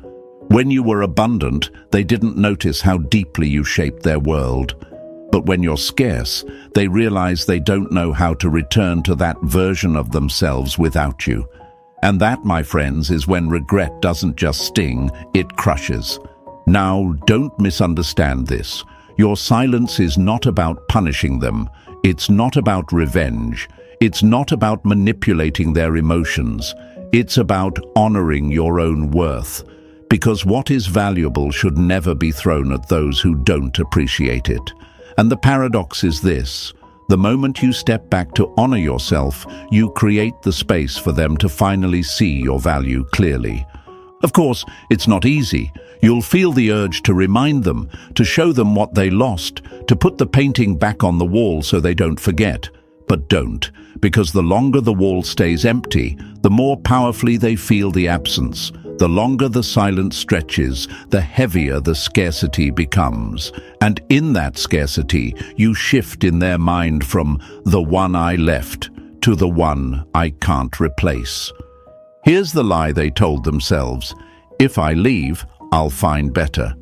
When you were abundant, they didn't notice how deeply you shaped their world. But when you're scarce, they realize they don't know how to return to that version of themselves without you. And that, my friends, is when regret doesn't just sting, it crushes. Now, don't misunderstand this. Your silence is not about punishing them. It's not about revenge. It's not about manipulating their emotions. It's about honoring your own worth. Because what is valuable should never be thrown at those who don't appreciate it. And the paradox is this: the moment you step back to honor yourself, you create the space for them to finally see your value clearly. Of course, it's not easy. You'll feel the urge to remind them, to show them what they lost, to put the painting back on the wall so they don't forget. But don't, because the longer the wall stays empty, the more powerfully they feel the absence. The longer the silence stretches, the heavier the scarcity becomes. And in that scarcity, you shift in their mind from the one I left to the one I can't replace. Here's the lie they told themselves: if I leave, I'll find better.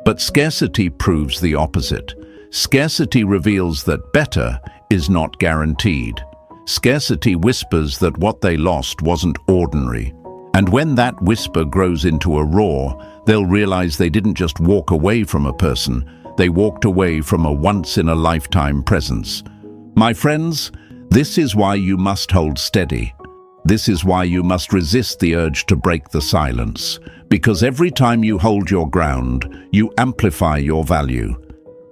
But scarcity proves the opposite. Scarcity reveals that better is not guaranteed. Scarcity whispers that what they lost wasn't ordinary. And when that whisper grows into a roar, they'll realize they didn't just walk away from a person, they walked away from a once-in-a-lifetime presence. My friends, this is why you must hold steady. This is why you must resist the urge to break the silence. Because every time you hold your ground, you amplify your value.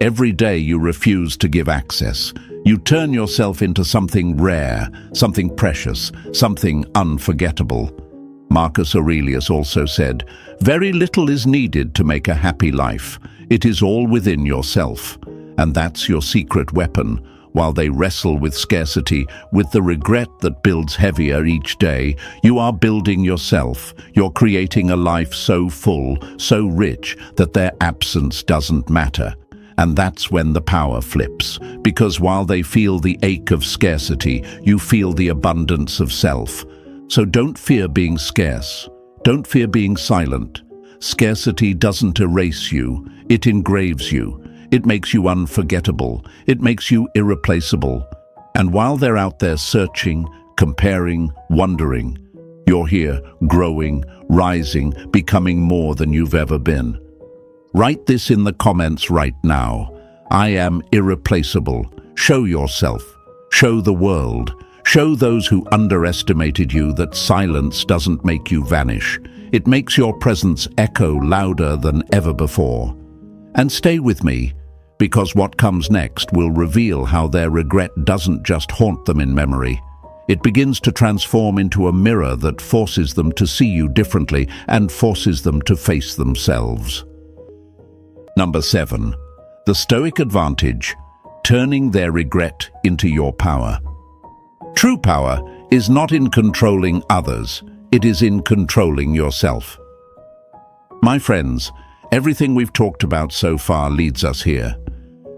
Every day you refuse to give access, you turn yourself into something rare, something precious, something unforgettable. Marcus Aurelius also said, "Very little is needed to make a happy life. It is all within yourself." And that's your secret weapon. While they wrestle with scarcity, with the regret that builds heavier each day, you are building yourself. You're creating a life so full, so rich, that their absence doesn't matter. And that's when the power flips. Because while they feel the ache of scarcity, you feel the abundance of self. So don't fear being scarce. Don't fear being silent. Scarcity doesn't erase you. It engraves you. It makes you unforgettable. It makes you irreplaceable. And while they're out there searching, comparing, wondering, you're here, growing, rising, becoming more than you've ever been. Write this in the comments right now. I am irreplaceable. Show yourself. Show the world. Show those who underestimated you that silence doesn't make you vanish. It makes your presence echo louder than ever before. And stay with me, because what comes next will reveal how their regret doesn't just haunt them in memory. It begins to transform into a mirror that forces them to see you differently and forces them to face themselves. Number 7. The Stoic advantage: turning their regret into your power. True power is not in controlling others, it is in controlling yourself. My friends, everything we've talked about so far leads us here.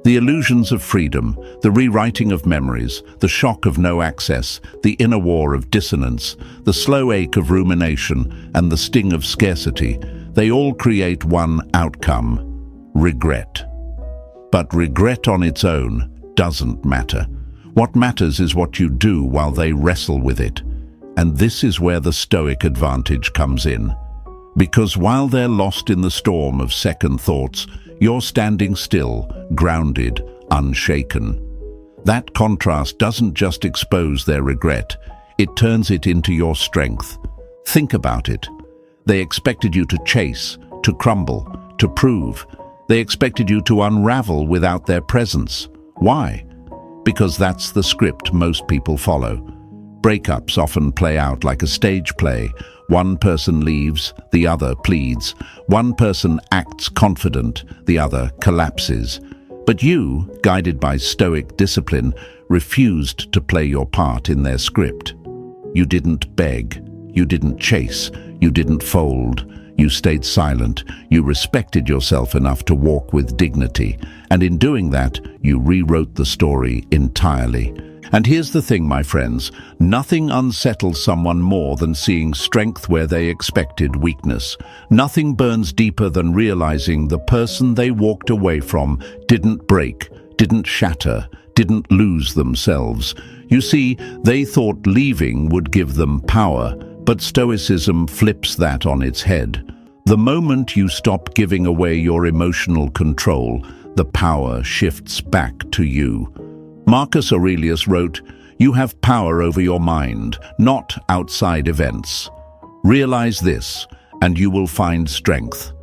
The illusions of freedom, the rewriting of memories, the shock of no access, the inner war of dissonance, the slow ache of rumination, and the sting of scarcity, they all create one outcome: regret. But regret on its own doesn't matter. What matters is what you do while they wrestle with it. And this is where the Stoic advantage comes in. Because while they're lost in the storm of second thoughts, you're standing still, grounded, unshaken. That contrast doesn't just expose their regret, it turns it into your strength. Think about it. They expected you to chase, to crumble, to prove. They expected you to unravel without their presence. Why? Because that's the script most people follow. Breakups often play out like a stage play. One person leaves, the other pleads. One person acts confident, the other collapses. But you, guided by Stoic discipline, refused to play your part in their script. You didn't beg, you didn't chase, you didn't fold. You stayed silent. You respected yourself enough to walk with dignity. And in doing that, you rewrote the story entirely. And here's the thing, my friends, nothing unsettles someone more than seeing strength where they expected weakness. Nothing burns deeper than realizing the person they walked away from didn't break, didn't shatter, didn't lose themselves. You see, they thought leaving would give them power, But Stoicism flips that on its head. The moment you stop giving away your emotional control, the power shifts back to you. Marcus Aurelius wrote, "You have power over your mind, not outside events. Realize this, and you will find strength."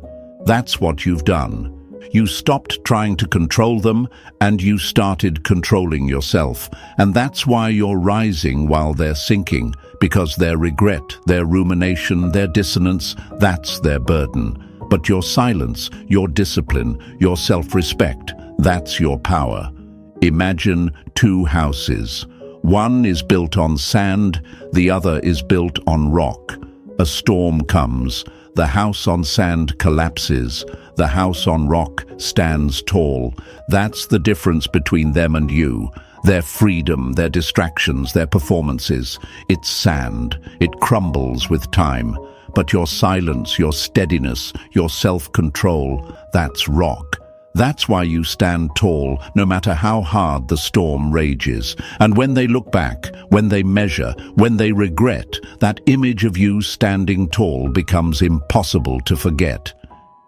That's what you've done. You stopped trying to control them, and you started controlling yourself. And that's why you're rising while they're sinking, because their regret, their rumination, their dissonance, that's their burden. But your silence, your discipline, your self-respect, that's your power. Imagine two houses. One is built on sand, the other is built on rock. A storm comes. The house on sand collapses. The house on rock stands tall. That's the difference between them and you. Their freedom, their distractions, their performances. It's sand. It crumbles with time. But your silence, your steadiness, your self-control, that's rock. That's why you stand tall, no matter how hard the storm rages. And when they look back, when they measure, when they regret, that image of you standing tall becomes impossible to forget.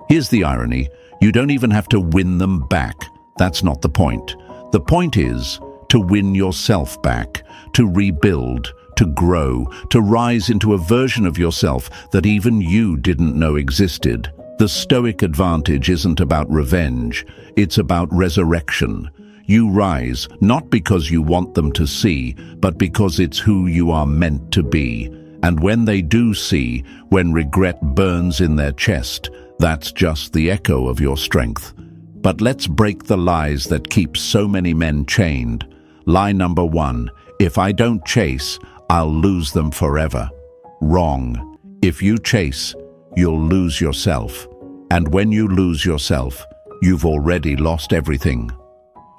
Here's the irony. You don't even have to win them back. That's not the point. The point is to win yourself back, to rebuild, to grow, to rise into a version of yourself that even you didn't know existed. The Stoic advantage isn't about revenge, it's about resurrection. You rise not because you want them to see, but because it's who you are meant to be. And when they do see, when regret burns in their chest, that's just the echo of your strength. But let's break the lies that keep so many men chained. Lie number 1, if I don't chase, I'll lose them forever. Wrong. If you chase, you'll lose yourself. And when you lose yourself, you've already lost everything.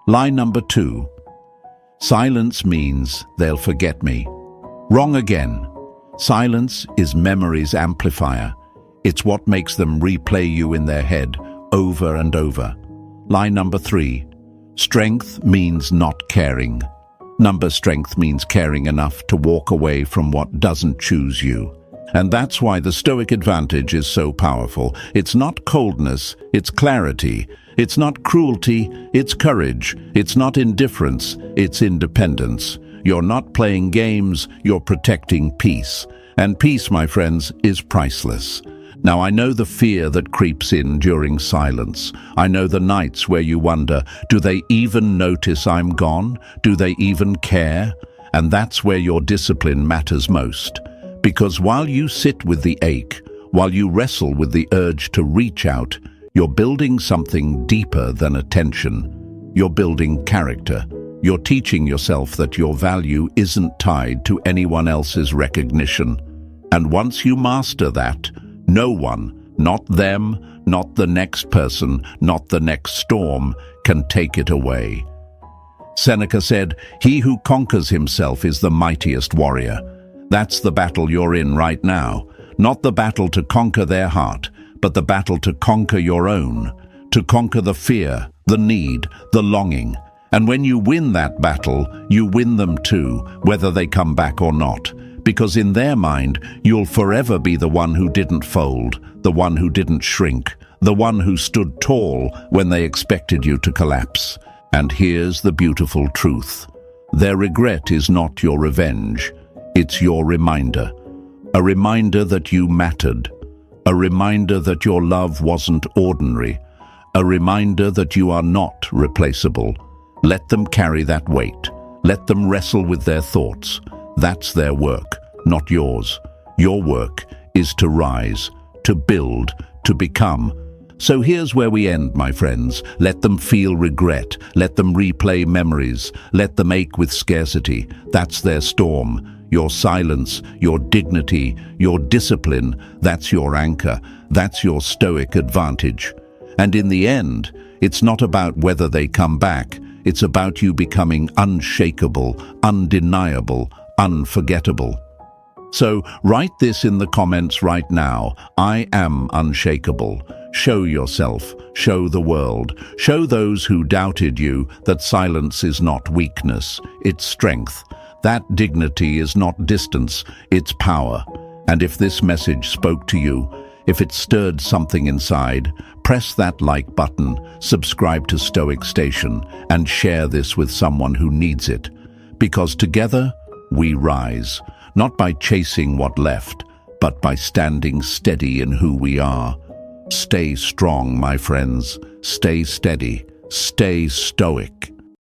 Lie number 2. Silence means they'll forget me. Wrong again. Silence is memory's amplifier. It's what makes them replay you in their head over and over. Lie number 3. Strength means not caring. Strength means caring enough to walk away from what doesn't choose you. And that's why the Stoic advantage is so powerful. It's not coldness, it's clarity. It's not cruelty, it's courage. It's not indifference, it's independence. You're not playing games, you're protecting peace. And peace, my friends, is priceless. Now, I know the fear that creeps in during silence. I know the nights where you wonder, do they even notice I'm gone? Do they even care? And that's where your discipline matters most. Because while you sit with the ache, while you wrestle with the urge to reach out, you're building something deeper than attention. You're building character. You're teaching yourself that your value isn't tied to anyone else's recognition. And once you master that, no one, not them, not the next person, not the next storm, can take it away. Seneca said, "He who conquers himself is the mightiest warrior." That's the battle you're in right now. Not the battle to conquer their heart, but the battle to conquer your own, to conquer the fear, the need, the longing. And when you win that battle, you win them too, whether they come back or not. Because in their mind, you'll forever be the one who didn't fold, the one who didn't shrink, the one who stood tall when they expected you to collapse. And here's the beautiful truth. Their regret is not your revenge. It's your reminder. A reminder that you mattered. A reminder that your love wasn't ordinary. A reminder that you are not replaceable. Let them carry that weight. Let them wrestle with their thoughts. That's their work, not yours. Your work is to rise, to build, to become. So here's where we end, my friends. Let them feel regret. Let them replay memories. Let them ache with scarcity. That's their storm. Your silence, your dignity, your discipline, that's your anchor. That's your Stoic advantage. And in the end, it's not about whether they come back. It's about you becoming unshakable, undeniable, unforgettable. So write this in the comments right now. I am unshakable. Show yourself. Show the world. Show those who doubted you that silence is not weakness, it's strength. That dignity is not distance, it's power. And if this message spoke to you, if it stirred something inside, press that like button, subscribe to Stoic Station, and share this with someone who needs it. Because together, we rise, not by chasing what left, but by standing steady in who we are. Stay strong, my friends. Stay steady. Stay stoic.